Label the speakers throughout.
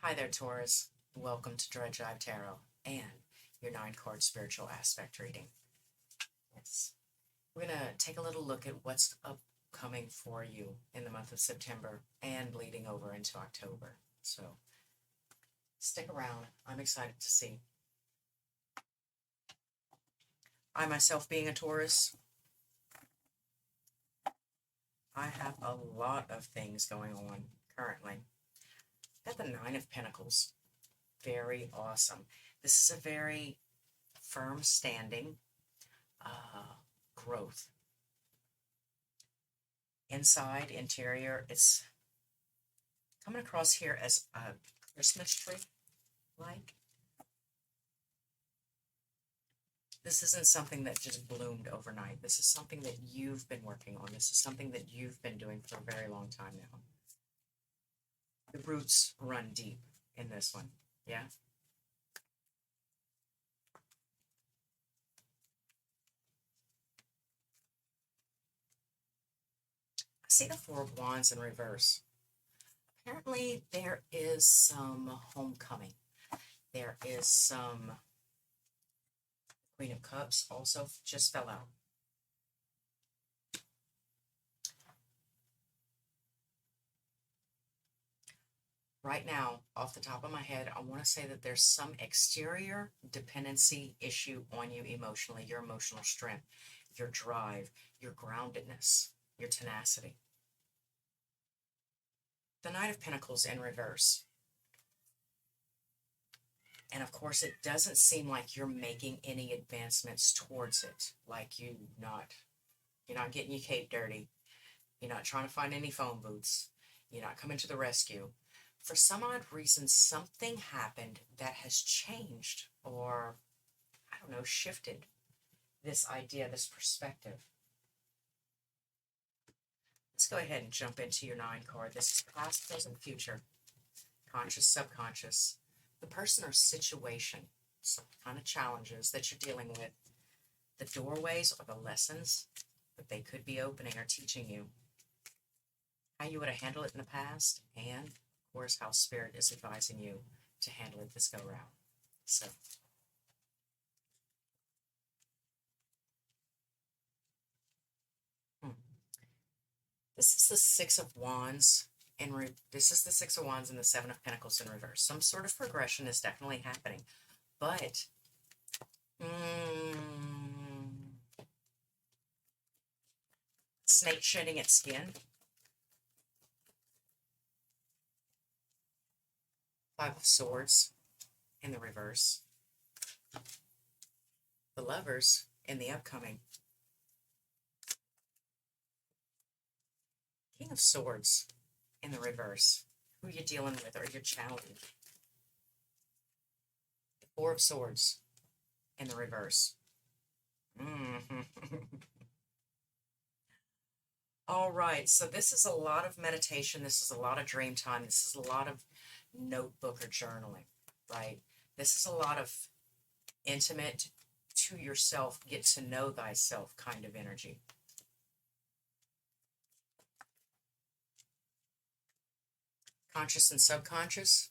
Speaker 1: Hi there, Taurus. Welcome to Jive Tarot and your 9 card spiritual aspect reading. Yes. We're going to take a little look at what's upcoming for you in the month of September and bleeding over into October. So stick around. I'm excited to see. I myself, being a Taurus, I have a lot of things going on currently. Got the 9 of Pentacles. Very awesome. This is a very firm standing growth. Inside, interior, it's coming across here as a Christmas tree like. This isn't something that just bloomed overnight. This is something that you've been working on. This is something that you've been doing for a very long time now. The roots run deep in this one, yeah? I see the Four of Wands in reverse. Apparently, there is some homecoming. There is some Queen of Cups also just fell out. Right now, off the top of my head, I want to say that there's some exterior dependency issue on you emotionally, your emotional strength, your drive, your groundedness, your tenacity. The Knight of Pentacles in reverse. And of course, it doesn't seem like you're making any advancements towards it. Like you're not getting your cape dirty. You're not trying to find any phone booths. You're not coming to the rescue. For some odd reason, something happened that has changed or, I don't know, shifted this idea, this perspective. Let's go ahead and jump into your 9 card. This is past, present, future, conscious, subconscious. The person or situation, some kind of challenges that you're dealing with, the doorways or the lessons that they could be opening or teaching you, how you would have handled it in the past, and of course how Spirit is advising you to handle it this go round. So this is the Six of Wands. This is the Six of Wands and the Seven of Pentacles in reverse. Some sort of progression is definitely happening, but snake shedding its skin. Five of Swords in the reverse. The Lovers in the upcoming. King of Swords in the reverse. Who you're dealing with or your challenge. The Four of Swords in the reverse. All right, so this is a lot of meditation. This is a lot of dream time. This is a lot of notebook or journaling, right? This is a lot of intimate to yourself, get to know thyself kind of energy. Conscious and subconscious.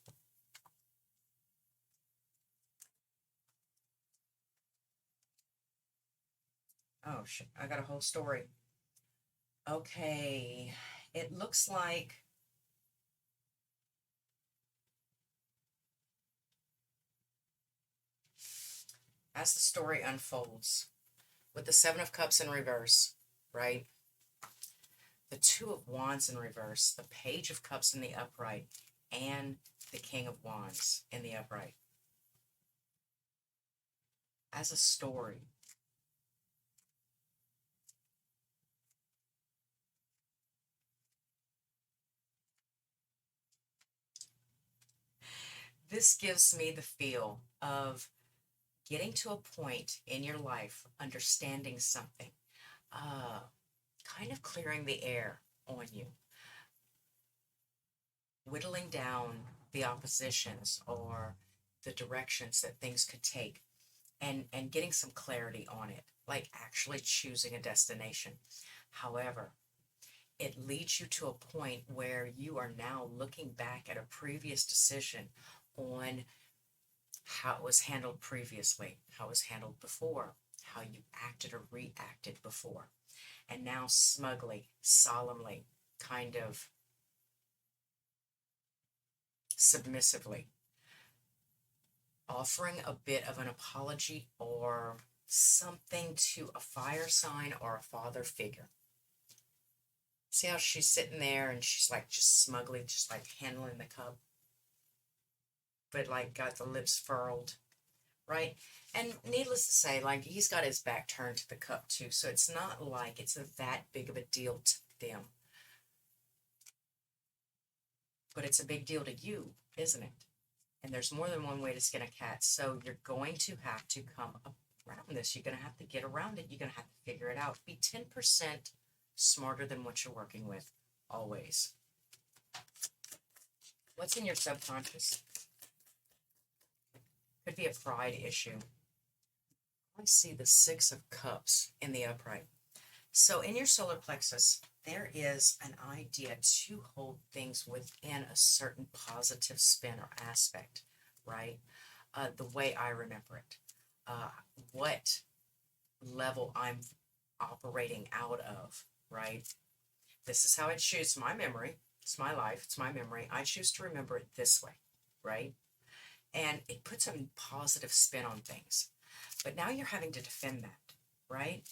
Speaker 1: Oh, shit, I got a whole story. Okay, it looks like as the story unfolds, with the Seven of Cups in reverse, right? The Two of Wands in reverse, the Page of Cups in the upright, and the King of Wands in the upright. As a story, this gives me the feel of getting to a point in your life, understanding something, kind of clearing the air on you, whittling down the oppositions or the directions that things could take, and getting some clarity on it, like actually choosing a destination. However, it leads you to a point where you are now looking back at a previous decision on how it was handled previously, how it was handled before, how you acted or reacted before. And now smugly, solemnly, kind of submissively, offering a bit of an apology or something to a fire sign or a father figure. See how she's sitting there and she's like just smugly, just like handling the cup, but like got the lips furled, right? And needless to say, like he's got his back turned to the cup too, so it's not like it's that big of a deal to them. But it's a big deal to you, isn't it? And there's more than one way to skin a cat, so you're going to have to come around this. You're going to have to get around it. You're going to have to figure it out. Be 10% smarter than what you're working with, always. What's in your subconscious? Could be a pride issue. I see the Six of Cups in the upright. So in your solar plexus, there is an idea to hold things within a certain positive spin or aspect, right? The way I remember it. What level I'm operating out of, right? This is how I choose my memory. It's my life. It's my memory. I choose to remember it this way, right? And it puts a positive spin on things. But now you're having to defend that, right?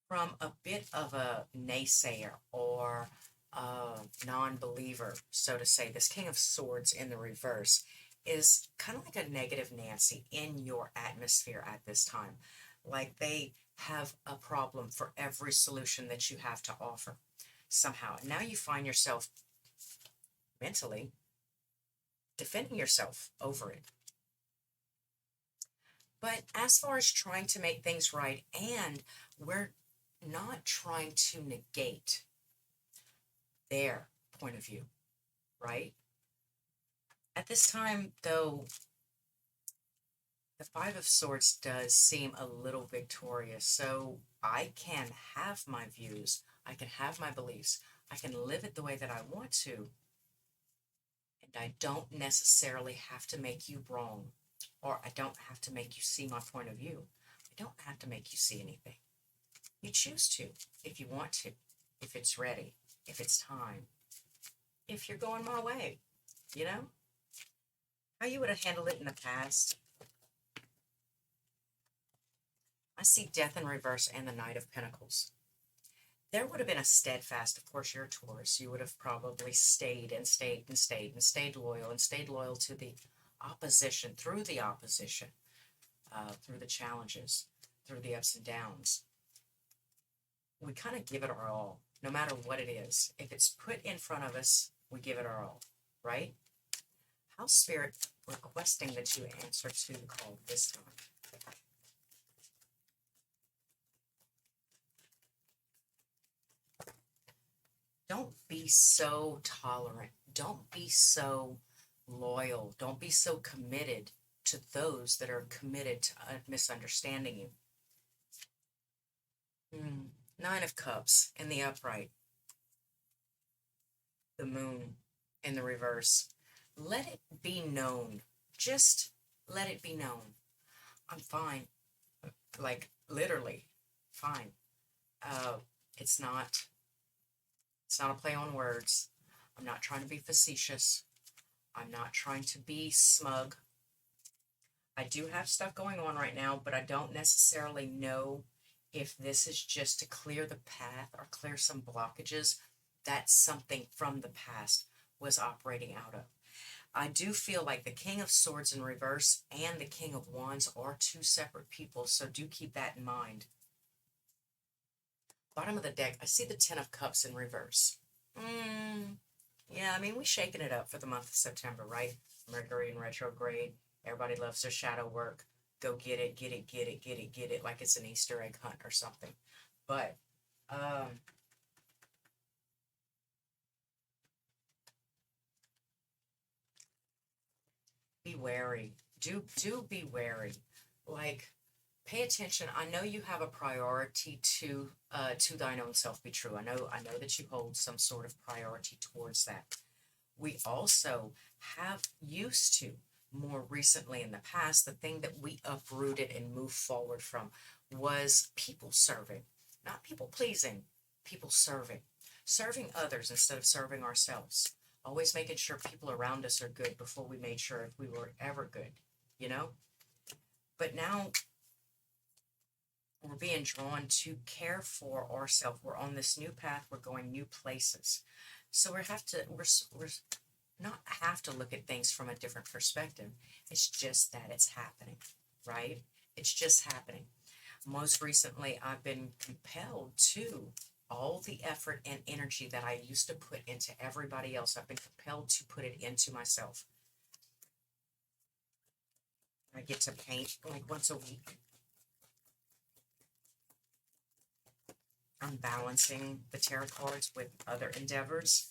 Speaker 1: From a bit of a naysayer or a non-believer, so to say. This King of Swords in the reverse is kind of like a negative Nancy in your atmosphere at this time. Like they have a problem for every solution that you have to offer somehow. Now you find yourself mentally defending yourself over it. But as far as trying to make things right, and we're not trying to negate their point of view, right? At this time, though, the Five of Swords does seem a little victorious. So I can have my views. I can have my beliefs. I can live it the way that I want to. And I don't necessarily have to make you wrong. Or I don't have to make you see my point of view. I don't have to make you see anything. You choose to, if you want to, if it's ready, if it's time, if you're going my way, you know? How you would have handled it in the past. I see Death in reverse and the Knight of Pentacles. There would have been a steadfast, of course you're a Taurus, you would have probably stayed and stayed and stayed and stayed loyal to the opposition, through the opposition, through the challenges, through the ups and downs. We kind of give it our all, no matter what it is. If it's put in front of us, we give it our all, right? How's Spirit requesting that you answer to the call this time? Don't be so tolerant. Don't be so loyal. Don't be so committed to those that are committed to misunderstanding you. Nine of Cups in the upright. The Moon in the reverse. Let it be known. Just let it be known. I'm fine. Like, literally, fine. It's not a play on words. I'm not trying to be facetious. I'm not trying to be smug. I do have stuff going on right now, but I don't necessarily know if this is just to clear the path or clear some blockages that something from the past was operating out of. I do feel like the King of Swords in reverse and the King of Wands are two separate people, so do keep that in mind. Bottom of the deck, I see the Ten of Cups in reverse. Yeah, I mean, we're shaking it up for the month of September, right? Mercury in retrograde. Everybody loves their shadow work. Go get it, get it, get it, get it, get it, like it's an Easter egg hunt or something. But, be wary. Do be wary. Like, Pay attention. I know you have a priority to thine own self be true. I know that you hold some sort of priority towards that. We also have used to, more recently in the past, the thing that we uprooted and moved forward from was people serving, not people pleasing, people serving, serving others instead of serving ourselves. Always making sure people around us are good before we made sure if we were ever good, you know? But now we're being drawn to care for ourselves. We're on this new path. We're going new places. So we're not have to look at things from a different perspective. It's just that it's happening, right? It's just happening. Most recently, I've been compelled to all the effort and energy that I used to put into everybody else. I've been compelled to put it into myself. I get to paint like once a week. I'm balancing the tarot cards with other endeavors.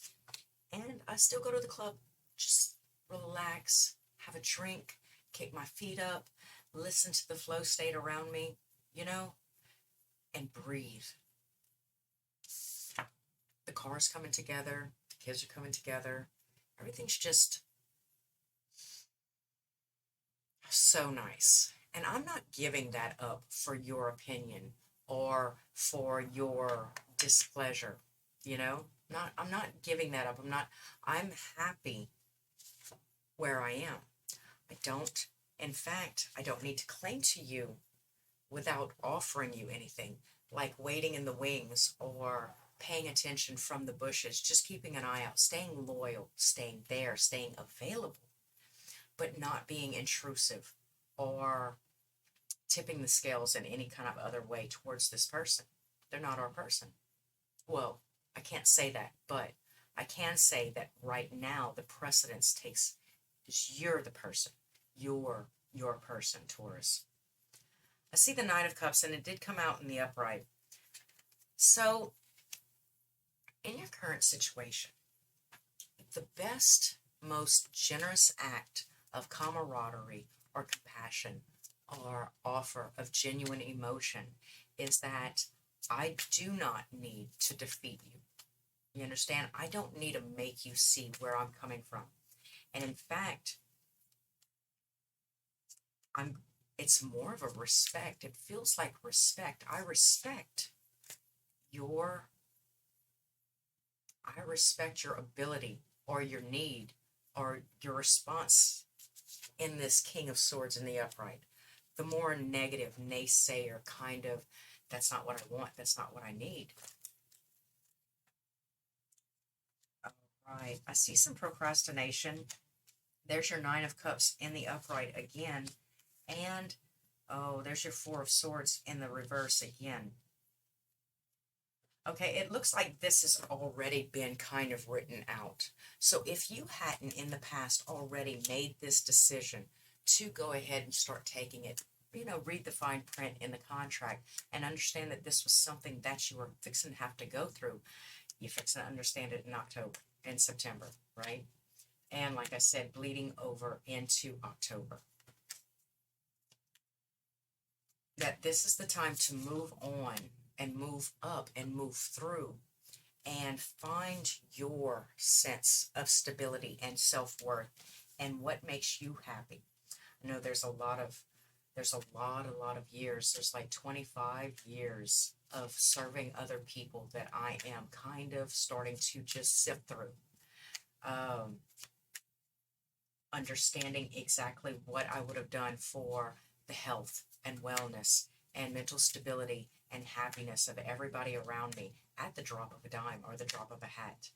Speaker 1: And I still go to the club, just relax, have a drink, kick my feet up, listen to the flow state around me, you know, and breathe. The car's coming together, the kids are coming together. Everything's just so nice. And I'm not giving that up for your opinion or for your displeasure, you know? I'm not giving that up. I'm happy where I am. In fact, I don't need to cling to you without offering you anything, like waiting in the wings or paying attention from the bushes, just keeping an eye out, staying loyal, staying there, staying available, but not being intrusive or tipping the scales in any kind of other way towards this person. They're not our person. Well, I can't say that, but I can say that right now the precedence takes is you're the person. You're your person, Taurus. I see the Knight of Cups, and it did come out in the upright. So, in your current situation, the best, most generous act of camaraderie or compassion or offer of genuine emotion is that I do not need to defeat you. You understand? I don't need to make you see where I'm coming from. And in fact, it's more of a respect. It feels like respect. I respect your ability or your need or your response in this King of Swords in the upright. The more negative, naysayer kind of, that's not what I want, that's not what I need. Right, I see some procrastination. There's your Nine of Cups in the upright again. And, oh, there's your Four of Swords in the reverse again. Okay, it looks like this has already been kind of written out. So if you hadn't in the past already made this decision to go ahead and start taking it, read the fine print in the contract and understand that this was something that you were fixing to have to go through, you're fixing to understand it in October and September, right? And like I said, bleeding over into October. That this is the time to move on and move up and move through and find your sense of stability and self-worth and what makes you happy. I know there's a lot of years. There's like 25 years of serving other people that I am kind of starting to just sift through. Understanding exactly what I would have done for the health and wellness and mental stability and happiness of everybody around me at the drop of a dime or the drop of a hat.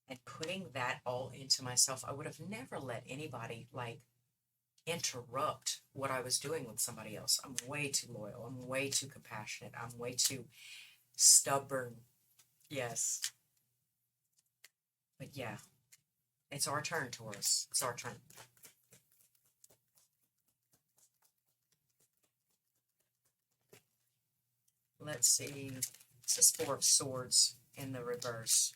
Speaker 1: And putting that all into myself, I would have never let anybody interrupt what I was doing with somebody else. I'm way too loyal. I'm way too compassionate. I'm way too stubborn. Yes. But yeah, it's our turn, Taurus. It's our turn. Let's see. This is Four of Swords in the reverse.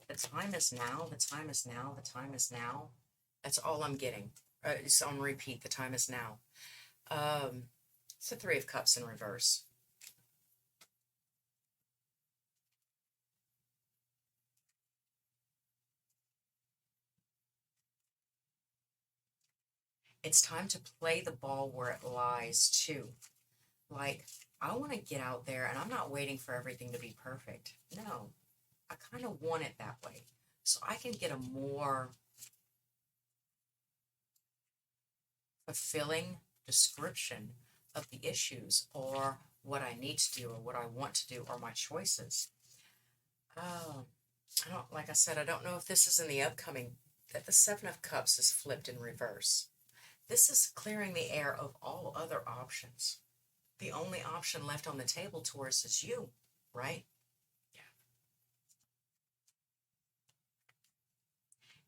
Speaker 1: The time is now. The time is now. The time is now. That's all I'm getting. It's on repeat. The time is now. It's the Three of Cups in reverse. It's time to play the ball where it lies, too. Like, I want to get out there, and I'm not waiting for everything to be perfect. No, I kind of want it that way. So I can get a more fulfilling description of the issues or what I need to do or what I want to do or my choices. I don't, like I said, I don't know if this is in the upcoming, that the Seven of Cups is flipped in reverse. This is clearing the air of all other options. The only option left on the table, Taurus, is you, right? Yeah.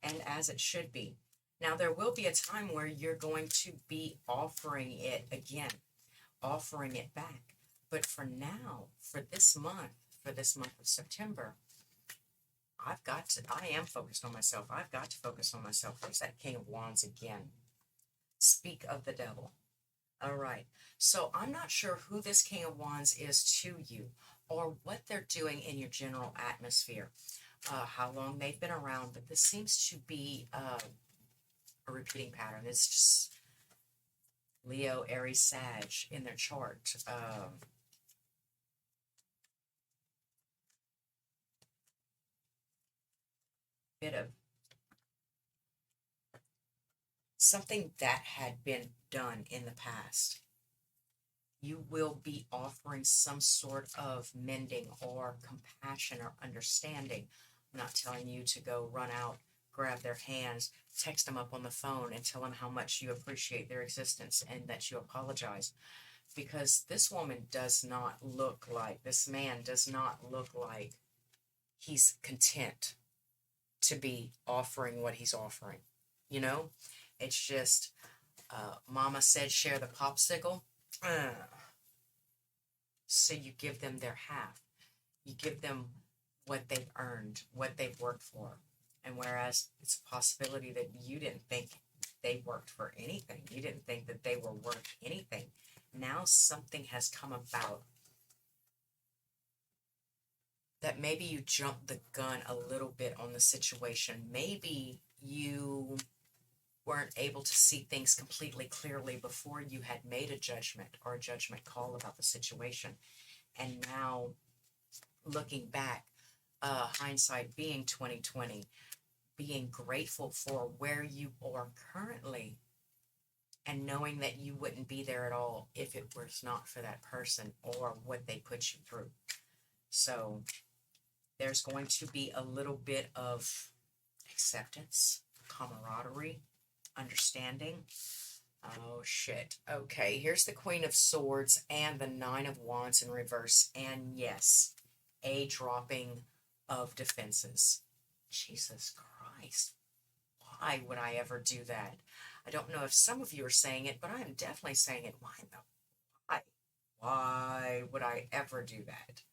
Speaker 1: And as it should be. Now, there will be a time where you're going to be offering it again, offering it back. But for now, for this month of September, I am focused on myself. I've got to focus on myself. There's that King of Wands again. Speak of the devil. All right. So I'm not sure who this King of Wands is to you or what they're doing in your general atmosphere, how long they've been around, but this seems to be a repeating pattern. It's just Leo, Aries, Sag in their chart. Bit of something that had been done in the past. You will be offering some sort of mending or compassion or understanding. I'm not telling you to go run out, grab their hands, text them up on the phone and tell them how much you appreciate their existence and that you apologize. Because this woman does not look like, this man does not look like he's content to be offering what he's offering. You know, it's just, mama said share the popsicle. So you give them their half. You give them what they've earned, what they've worked for. And whereas it's a possibility that you didn't think they worked for anything, you didn't think that they were worth anything, now something has come about that maybe you jumped the gun a little bit on the situation. Maybe you weren't able to see things completely clearly before you had made a judgment or a judgment call about the situation. And now, looking back, hindsight being 2020, being grateful for where you are currently and knowing that you wouldn't be there at all if it was not for that person or what they put you through. So there's going to be a little bit of acceptance, camaraderie, understanding. Oh, shit. Okay, here's the Queen of Swords and the Nine of Wands in reverse. And yes, a dropping of defenses. Jesus Christ. Why would I ever do that? I don't know if some of you are saying it, but I am definitely saying it. Why would I ever do that?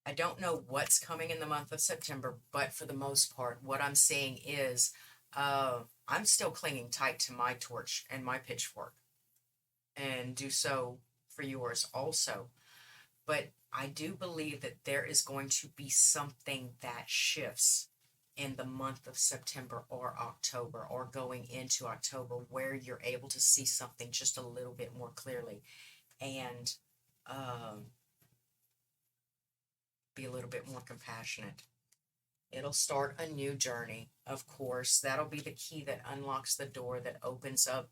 Speaker 1: I don't know what's coming in the month of September, but for the most part, what I'm seeing is I'm still clinging tight to my torch and my pitchfork, and do so for yours also. But I do believe that there is going to be something that shifts in the month of September or October or going into October where you're able to see something just a little bit more clearly and be a little bit more compassionate. It'll start a new journey, of course. That'll be the key that unlocks the door that opens up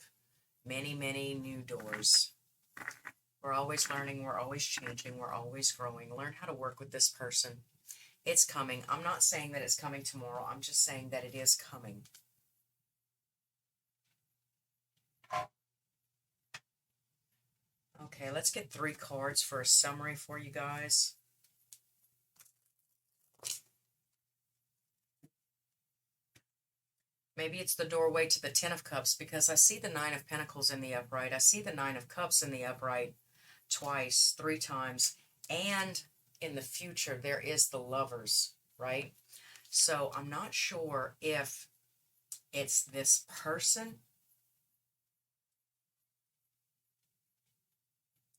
Speaker 1: many, many new doors. We're always learning, we're always changing, we're always growing. Learn how to work with this person. It's coming. I'm not saying that it's coming tomorrow. I'm just saying that it is coming. Okay, let's get 3 cards for a summary for you guys. Maybe it's the doorway to the Ten of Cups because I see the Nine of Pentacles in the upright. I see the Nine of Cups in the upright twice, 3 times. And in the future, there is the Lovers, right? So I'm not sure if It's this person,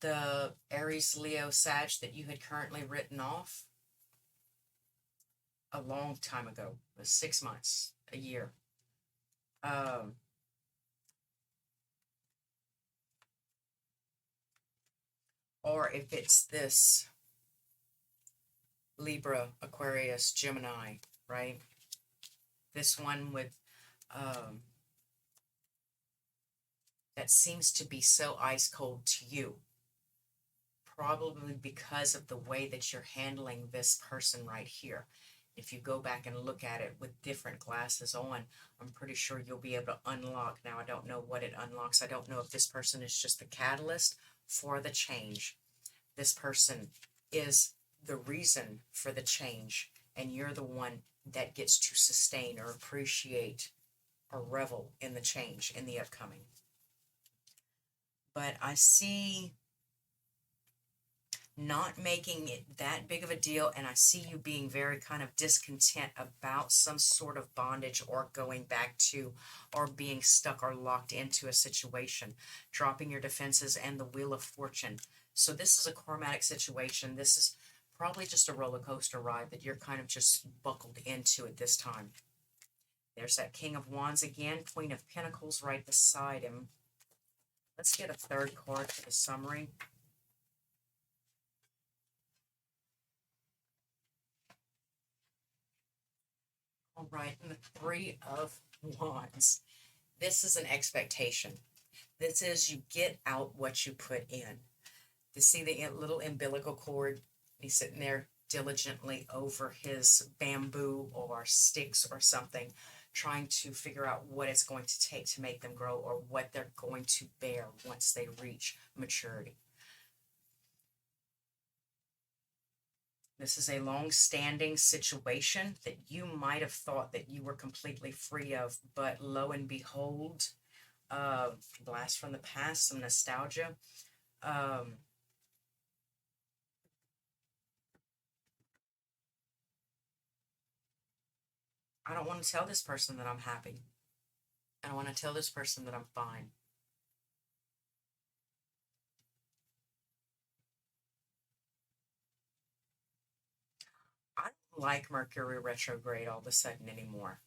Speaker 1: the Aries, Leo, Sag that you had currently written off a long time ago. It was 6 months, a year. Or if it's this Libra, Aquarius, Gemini, right? This one with that seems to be so ice cold to you, probably because of the way that you're handling this person right here. If you go back and look at it with different glasses on, I'm pretty sure you'll be able to unlock. Now, I don't know what it unlocks. I don't know if this person is just the catalyst for the change. This person is the reason for the change, and you're the one that gets to sustain or appreciate or revel in the change in the upcoming. But I see not making it that big of a deal, and I see you being very kind of discontent about some sort of bondage or going back to or being stuck or locked into a situation, dropping your defenses and the Wheel of Fortune. So this is a karmatic situation. This is probably just a roller coaster ride that you're kind of just buckled into at this time. There's that King of Wands again, Queen of Pentacles right beside him. Let's get a third card for the summary. All right, and the Three of Wands. This is an expectation. This is you get out what you put in. You see the little umbilical cord? He's sitting there diligently over his bamboo or sticks or something, trying to figure out what it's going to take to make them grow or what they're going to bear once they reach maturity. This is a long-standing situation that you might have thought that you were completely free of, but lo and behold, blast from the past, some nostalgia. I don't want to tell this person that I'm happy. I don't want to tell this person that I'm fine. I don't like Mercury retrograde all of a sudden anymore.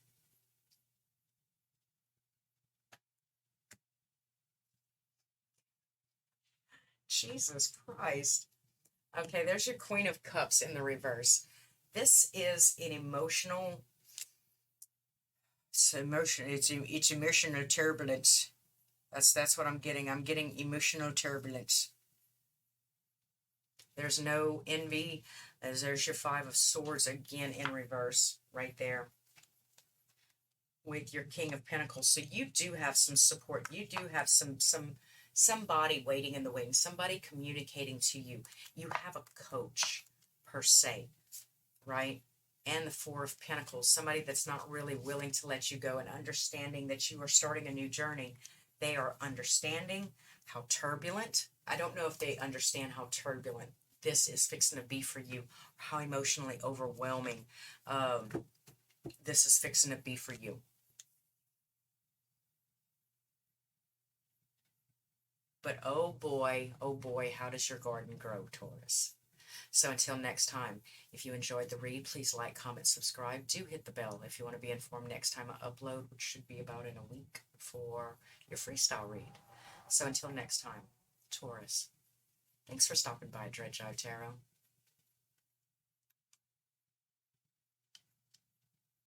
Speaker 1: Jesus Christ. Okay, there's your Queen of Cups in the reverse. This is an emotional, it's emotional turbulence. That's what I'm getting. I'm getting emotional turbulence. There's no envy. There's your Five of Swords again in reverse right there with your King of Pentacles. So you do have some support. You do have somebody waiting in the wings, somebody communicating to you. You have a coach per se, right? And the Four of Pentacles, somebody that's not really willing to let you go and understanding that you are starting a new journey. They are understanding how turbulent. I don't know if they understand how turbulent this is fixing to be for you, how emotionally overwhelming this is fixing to be for you. But oh boy, how does your garden grow, Taurus? So until next time, if you enjoyed the read, please like, comment, subscribe. Do hit the bell if you want to be informed next time I upload, which should be about in a week for your freestyle read. So until next time, Taurus, thanks for stopping by Jive Tarot.